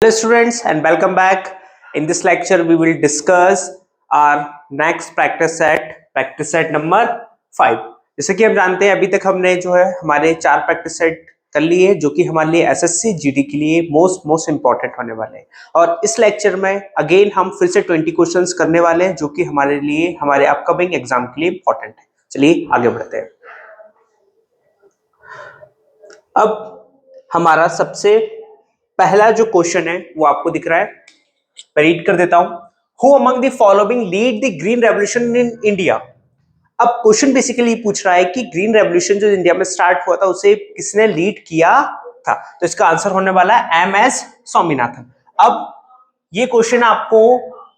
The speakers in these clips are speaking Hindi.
Hello students and welcome back. In this lecture we will discuss our next practice set number 5. जैसे कि हम जानते हैं अभी तक हमने जो है हमारे 4 प्रैक्टिस सेट कर लिए जो कि हमारे लिए एसएससी जीडी के लिए मोस्ट इम्पोर्टेंट होने वाले हैं और इस लेक्चर में अगेन हम फिर से 20 क्वेश्चंस करने वाले हैं जो कि हमारे लिए हमारे अपकमिंग एग्जाम के लिए इम्पोर्टेंट है। चलिए आगे बढ़ते हैं। अब हमारा सबसे पहला जो क्वेश्चन है वो आपको दिख रहा है, मैं रीड कर देता हूं। Who among the following lead the green revolution in India. अब क्वेश्चन बेसिकली पूछ रहा है कि ग्रीन रेवोल्यूशन जो इंडिया में स्टार्ट हुआ था उसे किसने लीड किया था, तो इसका आंसर होने वाला है एम.एस. स्वामीनाथन। अब ये क्वेश्चन आपको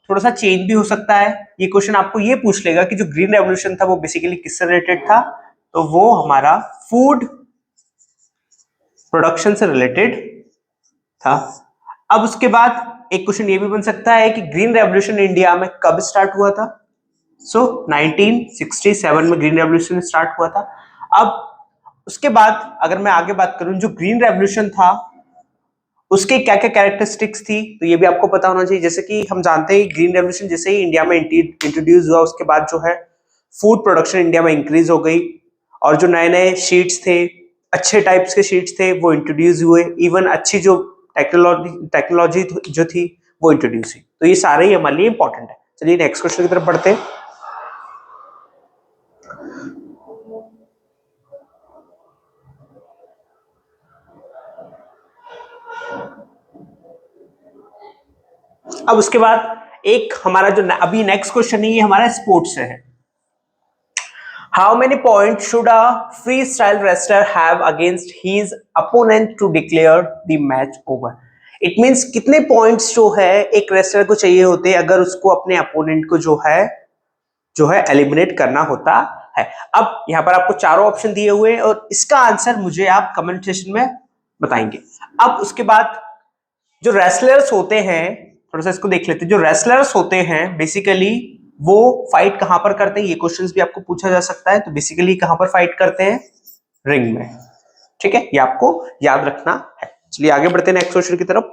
थोड़ा सा चेंज भी हो सकता है। ये क्वेश्चन आपको ये पूछ लेगा कि जो ग्रीन रेवोल्यूशन था वो बेसिकली किससे रिलेटेड था, तो वो हमारा फूड प्रोडक्शन से रिलेटेड था। अब उसके बाद एक क्वेश्चन ये भी बन सकता है कि ग्रीन रेवोल्यूशन इंडिया में कब स्टार्ट हुआ था। 1967 में ग्रीन रेवोल्यूशन स्टार्ट हुआ था। अब उसके बाद अगर मैं आगे बात करूं, जो ग्रीन रेवोल्यूशन था उसके क्या क्या कैरेक्टरिस्टिक्स थी, तो ये भी आपको पता होना चाहिए। जैसे कि हम जानते हैं ग्रीन रेवोल्यूशन जैसे ही इंडिया में इंट्रोड्यूस हुआ उसके बाद जो है फूड प्रोडक्शन इंडिया में इंक्रीज हो गई और जो नए नए शीट्स थे, अच्छे टाइप्स के शीट्स थे वो इंट्रोड्यूस हुए। इवन अच्छी जो टेक्नोलॉजी जो थी वो इंट्रोड्यूस हुई। तो ये सारे ही हमारे लिए इंपॉर्टेंट है। चलिए नेक्स्ट क्वेश्चन की तरफ बढ़ते हैं। अब उसके बाद एक हमारा जो अभी नेक्स्ट क्वेश्चन है ये हमारा स्पोर्ट्स से है। How many points should a freestyle wrestler have against his opponent to declare the match over? It means कितने पॉइंट्स जो है एक रेसलर को चाहिए होते हैं अगर उसको अपने अपोनेंट को जो है एलिमिनेट करना होता है। अब यहाँ पर आपको चारों ऑप्शन दिए हुए हैं और इसका आंसर मुझे आप कमेंट सेक्शन में बताएंगे। अब उसके बाद जो रेसलर्स होते हैं, थोड़ा सा इसको देख लेते हैं। जो रेसलर्स होते हैं बेसिकली वो फाइट कहां पर करते हैं, ये क्वेश्चंस भी आपको पूछा जा सकता है। तो बेसिकली कहां पर फाइट करते हैं, रिंग में। ठीक है, ये आपको याद रखना है। चलिए आगे बढ़ते हैं नेक्स्ट क्वेश्चन की तरफ।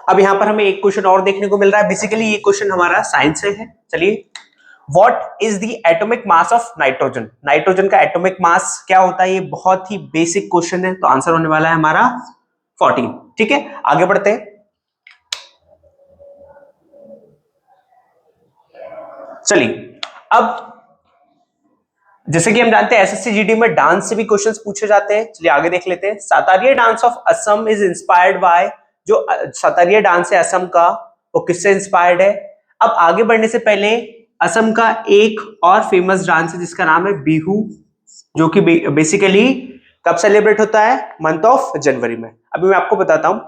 अब यहां पर हमें एक क्वेश्चन और देखने को मिल रहा है। बेसिकली ये क्वेश्चन हमारा साइंस से है। चलिए, what is the atomic mass of nitrogen. Nitrogen का एटॉमिक मास क्या होता है, ये बहुत ही बेसिक क्वेश्चन है। तो आंसर होने वाला है हमारा 14। ठीक है, आगे बढ़ते हैं। चलिए, अब जैसे कि हम जानते हैं एसएससी जीडी में डांस से भी क्वेश्चंस पूछे जाते हैं। चलिए आगे देख लेते हैं। Sattriya dance of Assam is inspired by, जो सातारिया डांस है असम का वो किससे इंस्पायर्ड है। अब आगे बढ़ने से पहले असम का एक और फेमस डांस है जिसका नाम है बिहू, जो कि बेसिकली कब सेलिब्रेट होता है, मंथ ऑफ जनवरी में। अभी मैं आपको बताता हूं।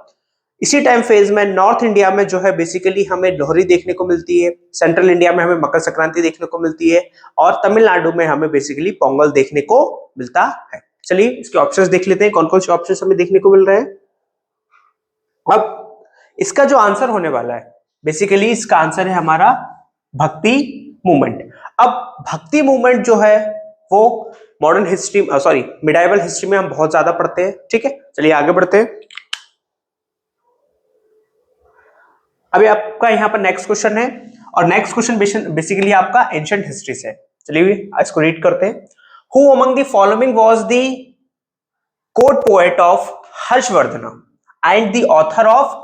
इसी टाइम फेज में नॉर्थ इंडिया में जो है बेसिकली हमें लोहरी देखने को मिलती है, सेंट्रल इंडिया में हमें मकर संक्रांति देखने को मिलती है और तमिलनाडु में हमें बेसिकली पोंगल देखने को मिलता है। चलिए इसके ऑप्शंस देख लेते हैं, कौन कौन से ऑप्शंस हमें देखने को मिल रहे हैं। अब इसका जो आंसर होने वाला है बेसिकली इसका आंसर है हमारा भक्ति मूवमेंट। अब भक्ति मूवमेंट जो है वो मॉडर्न हिस्ट्री मिडाइवल हिस्ट्री में हम बहुत ज्यादा पढ़ते हैं। ठीक है, चलिए आगे बढ़ते हैं। अभी आपका यहाँ पर नेक्स्ट क्वेश्चन है और नेक्स्ट क्वेश्चन बेसिकली आपका एंशिएंट हिस्ट्री से। चलिए इसको रीड करते हैं। Who among the following was the court poet of Harshavardhan and the author of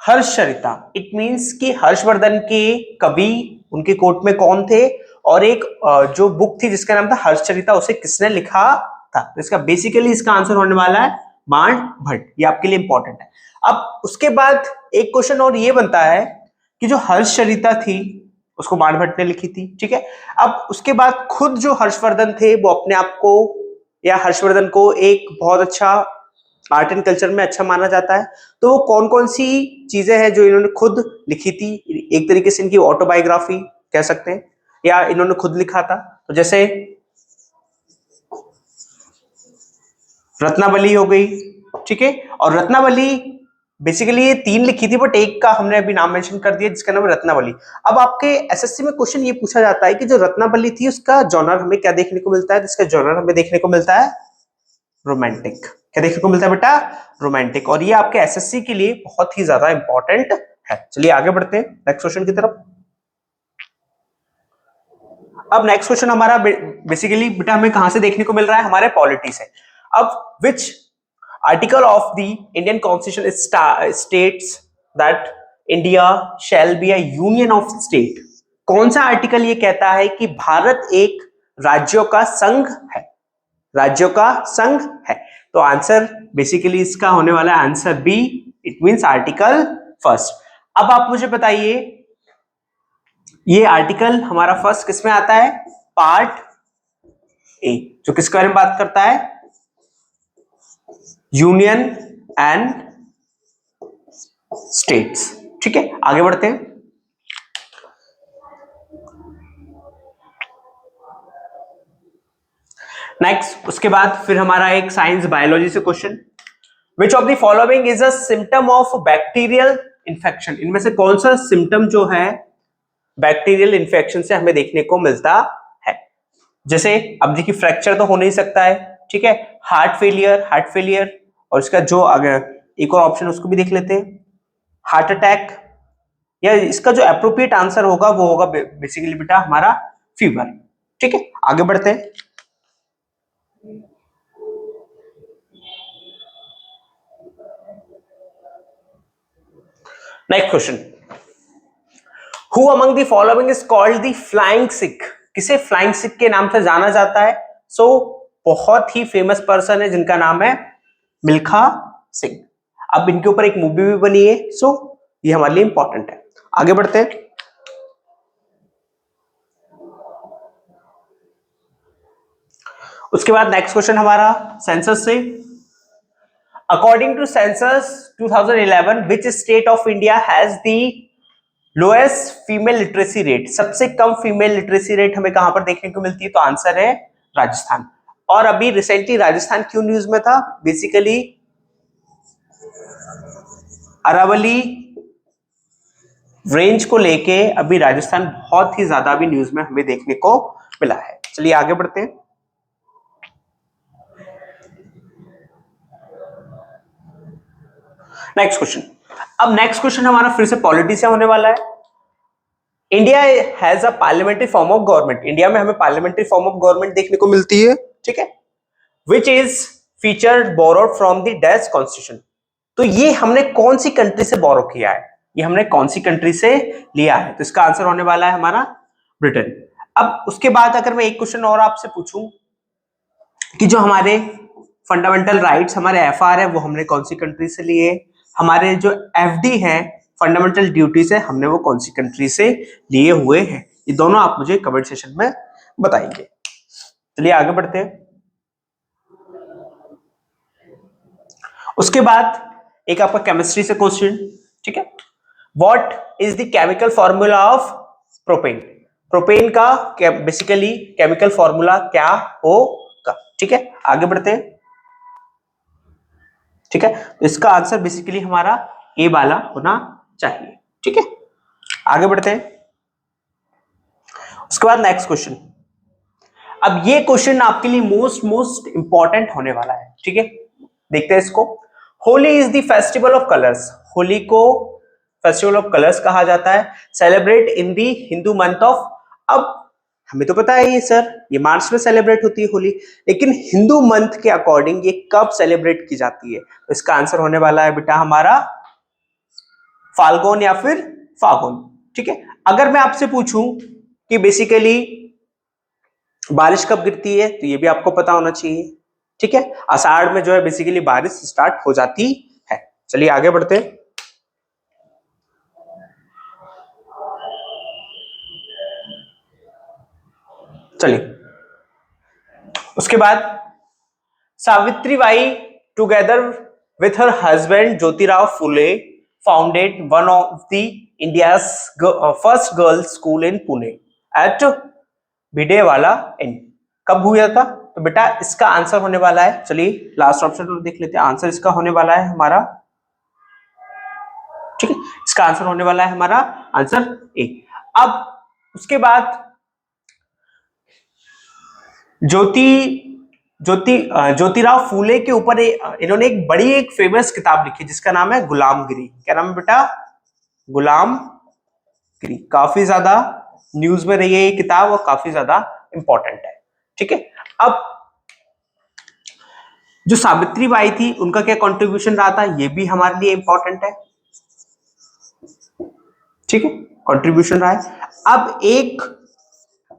Harshacharita. It means कि हर्षवर्धन के कवि उनके कोर्ट में कौन थे और एक जो बुक थी जिसका नाम था हर्षचरिता उसे किसने लिखा था। तो इसका बेसिकली इसका आंसर होने वाला है बाण भट्ट। ये आपके लिए इंपॉर्टेंट है। अब उसके बाद एक क्वेश्चन और ये बनता है कि जो हर्षचरिता थी उसको बाण भट्ट ने लिखी थी। ठीक है, अब उसके बाद खुद जो हर्षवर्धन थे वो अपने आप को या हर्षवर्धन को एक बहुत अच्छा आर्ट एंड कल्चर में अच्छा माना जाता है। तो वो कौन कौन सी चीजें हैं जो इन्होंने खुद लिखी थी, एक तरीके से इनकी ऑटोबायोग्राफी कह सकते हैं या इन्होंने खुद लिखा था। तो जैसे रत्नावली हो गई, ठीक है, और रत्नावली बेसिकली ये 3 लिखी थी बट एक का हमने अभी नाम मेंशन कर दिया जिसका नाम है रत्नावली। अब आपके एसएससी में क्वेश्चन ये पूछा जाता है कि जो रत्नावली थी उसका जॉनर हमें क्या देखने को मिलता है, जिसका जॉनर हमें देखने को मिलता है रोमांटिक। क्या देखने को मिलता है बेटा? रोमांटिक। और ये आपके एसएससी के लिए बहुत ही ज्यादा इंपॉर्टेंट है। चलिए आगे बढ़ते हैं नेक्स्ट क्वेश्चन की तरफ। अब नेक्स्ट क्वेश्चन हमारा बेसिकली बेटा हमें कहां से देखने को मिल रहा है? हमारे पॉलिटी से। अब which article of the Indian constitution states that India shall be a union of state? कौन सा आर्टिकल ये कहता है कि भारत एक राज्यों का संघ है? राज्यों का संघ है। तो आंसर बेसिकली इसका होने वाला है answer B, it means article first. अब आप मुझे बताइए ये आर्टिकल हमारा फर्स्ट किसमें आता है? पार्ट ए, जो किसके बारे में बात करता है? Union and states. ठीक है, आगे बढ़ते हैं। नेक्स्ट उसके बाद फिर हमारा एक साइंस बायोलॉजी से question, which of the following is a symptom of bacterial infection? इनमें से कौन सा सिम्टम जो है बैक्टीरियल इंफेक्शन से हमें देखने को मिलता है? जैसे अब देखिए फ्रैक्चर तो हो नहीं सकता है, ठीक है, हार्ट फेलियर, और इसका जो अगर एक और ऑप्शन उसको भी देख लेते हैं, हार्ट अटैक, या इसका जो एप्रोप्रिएट आंसर होगा वो होगा बेसिकली बेटा हमारा फीवर। ठीक है, आगे बढ़ते हैं। Next question, who among the following is called the flying Sikh? किसे फ्लाइंग सिख के नाम से जाना जाता है? सो बहुत ही फेमस पर्सन है जिनका नाम है मिल्खा सिंह। अब इनके ऊपर एक मूवी भी बनी है, सो ये हमारे लिए इंपॉर्टेंट है। आगे बढ़ते हैं। उसके बाद नेक्स्ट क्वेश्चन हमारा सेंसस से, according to census 2011 which state of India has the lowest female literacy rate? सबसे कम फीमेल लिटरेसी रेट हमें कहां पर देखने को मिलती है? तो आंसर है राजस्थान। और अभी रिसेंटली राजस्थान क्यों न्यूज में था? बेसिकली अरावली रेंज को लेके अभी राजस्थान बहुत ही ज्यादा अभी न्यूज में हमें देखने को मिला है। चलिए आगे बढ़ते हैं। नेक्स्ट क्वेश्चन, अब नेक्स्ट क्वेश्चन हमारा फिर से पॉलिटी से होने वाला है। India has a parliamentary form of government. India में हमें पार्लियामेंट्री फॉर्म ऑफ गवर्नमेंट देखने को मिलती है, ठीक है, which is featured borrowed from the dash constitution. तो ये हमने कौन सी कंट्री से बोरो किया है? ये हमने कौन सी कंट्री से लिया है? तो इसका आंसर होने वाला है हमारा ब्रिटेन। अब उसके बाद अगर मैं एक क्वेश्चन और आपसे पूछूं कि जो हमारे फंडामेंटल राइट्स, हमारे एफआर है, वो हमने कौन सी कंट्री से लिए? हमारे जो एफडी है, फंडामेंटल ड्यूटीज है, हमने वो कौन सी कंट्री से लिए हुए हैं? ये दोनों आप मुझे कमेंट सेशन में बताएंगे। चलिए आगे बढ़ते हैं। उसके बाद एक आपका केमिस्ट्री से क्वेश्चन, ठीक है, what is the chemical formula of propane? Propane का बेसिकली केमिकल फॉर्मूला क्या होगा? ठीक है, आगे बढ़ते हैं। ठीक है, तो इसका आंसर बेसिकली हमारा ए वाला होना चाहिए। ठीक है, आगे बढ़ते हैं। उसके बाद नेक्स्ट क्वेश्चन, अब ये क्वेश्चन आपके लिए मोस्ट इंपॉर्टेंट होने वाला है। ठीक है, देखते हैं इसको। Holi is the festival of colours. Holi को फेस्टिवल ऑफ कलर्स कहा जाता है, celebrate in the Hindu month of. अब हमें तो पता है ये सर, ये मार्च में सेलिब्रेट होती है होली, लेकिन हिंदू मंथ के अकॉर्डिंग ये कब सेलिब्रेट की जाती है? तो इसका आंसर होने वाला है बेटा हमारा फाल्गुन या फिर फागुन। ठीक है, अगर मैं आपसे पूछूं कि बेसिकली बारिश कब गिरती है, तो ये भी आपको पता होना चाहिए। ठीक है, आषाढ़ में जो है बेसिकली बारिश स्टार्ट हो जाती है। चलिए आगे बढ़ते हैं। चलिए उसके बाद, Savitribai together with her husband Jyotirao Phule founded one of the India's first girls school in Pune at Bhidewada in. कब हुआ था? तो बेटा इसका आंसर होने वाला है, चलिए लास्ट ऑप्शन देख लेते हैं। आंसर इसका होने वाला है हमारा, ठीक है, इसका आंसर होने वाला है हमारा आंसर ए। अब उसके बाद ज्योति ज्योतिराव फूले के ऊपर इन्होंने एक बड़ी एक फेमस किताब लिखी जिसका नाम है गुलामगिरी। क्या नाम है बेटा? गुलामगिरी। काफी ज्यादा न्यूज में रही है ये किताब और काफी ज्यादा इंपॉर्टेंट है। ठीक है, अब जो सावित्री बाई थी उनका क्या कंट्रीब्यूशन रहा था ये भी हमारे लिए इंपॉर्टेंट है। ठीक है, कंट्रीब्यूशन रहा है। अब एक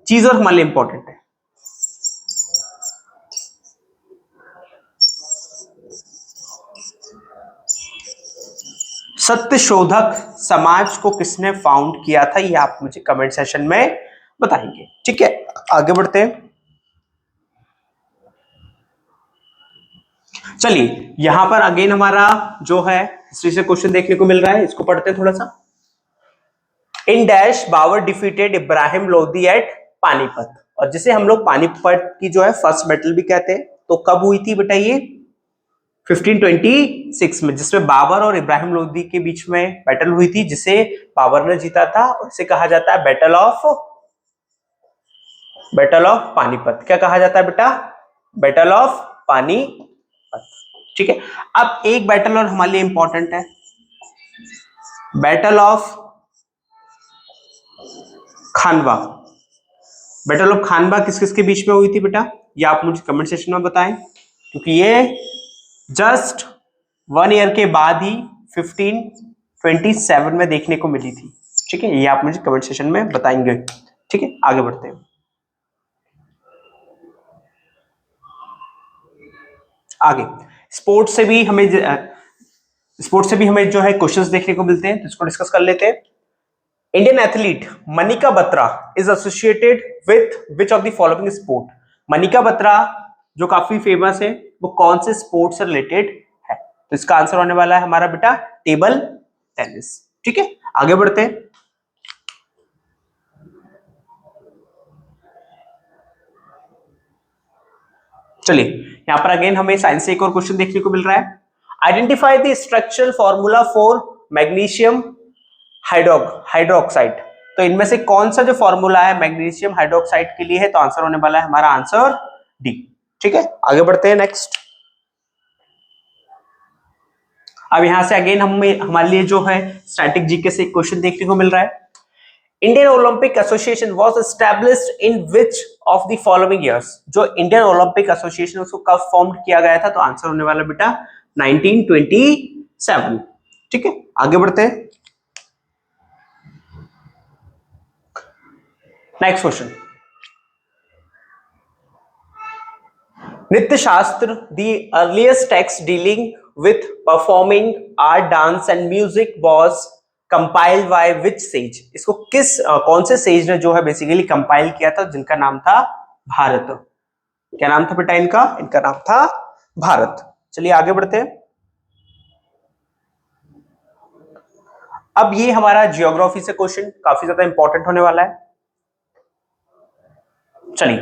चीज और हमारे लिए इंपॉर्टेंट है, सत्यशोधक समाज को किसने फाउंड किया था, ये आप मुझे कमेंट सेशन में बताएंगे। ठीक है, आगे बढ़ते हैं। चलिए यहां पर अगेन हमारा जो है हिस्ट्री से क्वेश्चन देखने को मिल रहा है, इसको पढ़ते हैं थोड़ा सा। In dash Babur defeated Ibrahim Lodi at Panipat, और जिसे हम लोग पानीपत की जो है फर्स्ट बैटल भी कहते हैं, तो कब हुई थी बेटा ये? 1526 में, जिसमें बाबर और इब्राहिम लोदी के बीच में बैटल हुई थी, जिसे बाबर ने जीता था और इसे कहा जाता है बैटल ऑफ पानीपत। क्या कहा जाता है बेटा? Battle of Panipat. ठीक है, अब एक बैटल और हमारे लिए इंपॉर्टेंट है, battle of Khanwa. Battle of Khanwa किस किस के बीच में हुई थी बेटा? ये आप मुझे कमेंट सेक्शन में बताएं, क्योंकि ये जस्ट 1 ईयर के बाद ही 1527 में देखने को मिली थी। ठीक है, ये आप मुझे कमेंट सेक्शन में बताएंगे। ठीक है, आगे बढ़ते हैं। आगे स्पोर्ट्स से भी हमें जो है क्वेश्चंस देखने को मिलते हैं, तो इसको डिस्कस कर लेते हैं। Indian athlete Manika Batra is associated with which of the following sport. Manika Batra जो काफी फेमस है, वो कौन से स्पोर्ट से रिलेटेड है? तो इसका आंसर होने वाला है हमारा बेटा टेबल टेनिस। ठीक है, आगे बढ़ते हैं। चलिए यहां पर अगेन हमें साइंस से एक और क्वेश्चन देखने को मिल रहा है। Identify the structural formula for magnesium hydroxide. तो इनमें से कौन सा जो फॉर्मूला है मैग्नीशियम हाइड्रोक्साइड के लिए है? तो आंसर होने वाला है हमारा आंसर डी। ठीक है, आगे बढ़ते हैं नेक्स्ट। अब यहां से अगेन हमारे लिए जो है स्टैटिक जीके से क्वेश्चन देखने को मिल रहा है। Indian Olympic association was established in which of the following years. जो इंडियन ओलंपिक एसोसिएशन उसको कब फॉर्म किया गया था? तो आंसर होने वाला बेटा 1927। ठीक है, आगे बढ़ते हैं। नेक्स्ट क्वेश्चन, नृत्य शास्त्र the earliest text dealing with performing art dance and music was compiled by which says. इसको कौन से सेज ने जो है बेसिकली कंपाइल किया था, जिनका नाम था भारत। क्या नाम था बेटा इनका? इनका नाम था भारत। चलिए आगे बढ़ते हैं। अब ये हमारा जियोग्राफी से क्वेश्चन काफी ज्यादा इंपॉर्टेंट होने वाला है। चलिए,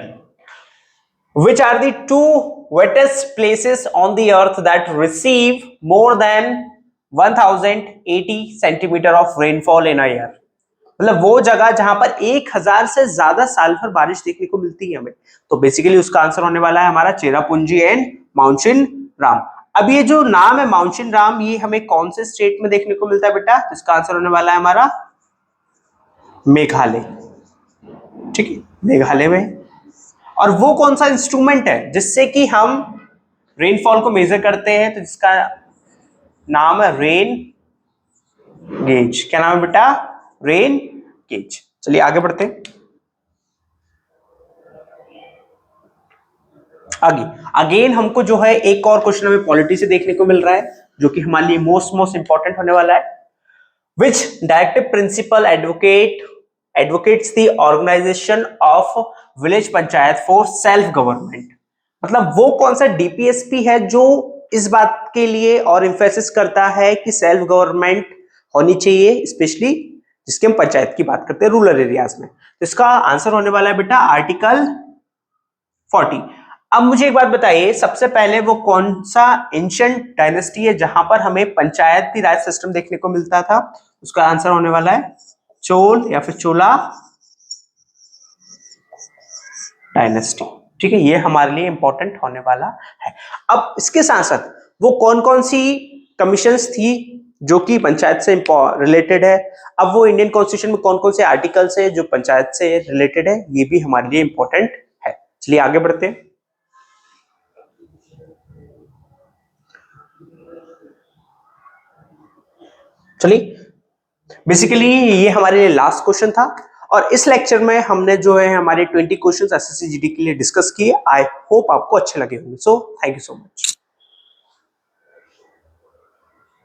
which are the two wettest places on the earth that receive more than 1080 centimeter of rainfall in a year। मतलब वो जगह जहां पर 1000 से ज्यादा साल भर बारिश देखने को मिलती है हमें, तो बेसिकली उसका आंसर होने वाला है हमारा चेरापूंजी एंड माउंटेन राम। अब ये जो नाम है माउंटेन राम, ये हमें कौन से स्टेट में देखने को मिलता है बेटा? तो इसका आंसर होने वाला है हमारा मेघालय। ठीक है, मेघालय में। और वो कौन सा इंस्ट्रूमेंट है जिससे कि हम रेनफॉल को मेजर करते हैं? तो जिसका नाम है रेन गेज। क्या नाम है बेटा? Rain gauge. चलिए आगे बढ़ते हैं। आगे अगेन हमको जो है एक और क्वेश्चन हमें पॉलिटी से देखने को मिल रहा है, जो कि हमारे लिए मोस्ट इंपॉर्टेंट होने वाला है। Which directive principle advocates the organisation of village panchayat for self government. मतलब वो कौन सा डीपीएसपी है जो इस बात के लिए और इम्फेसिस करता है कि सेल्फ गवर्नमेंट होनी चाहिए, स्पेशली जिसके हम पंचायत की बात करते हैं रूरल एरियाज में। तो इसका आंसर होने वाला है बेटा आर्टिकल 40। अब मुझे एक बात बताइए, सबसे पहले वो कौन सा एंशिएंट डायनेस्टी है जहां पर हमें पंचायती राज सिस्टम देखने को मिलता था? उसका आंसर होने वाला है चोल या फिर चोला डायनेस्टी। ठीक है, ये हमारे लिए इंपॉर्टेंट होने वाला है। अब इसके साथ साथ वो कौन कौन सी कमीशंस थी जो कि पंचायत से रिलेटेड है, अब वो इंडियन कॉन्स्टिट्यूशन में कौन कौन से आर्टिकल्स है जो पंचायत से रिलेटेड है, ये भी हमारे लिए इंपॉर्टेंट है। चलिए आगे बढ़ते हैं। चलिए, बेसिकली ये हमारे लिए लास्ट क्वेश्चन था और इस लेक्चर में हमने जो है हमारे 20 क्वेश्चंस एसएससी जीडी के लिए डिस्कस किए। आई होप आपको अच्छे लगे होंगे। So thank you so much.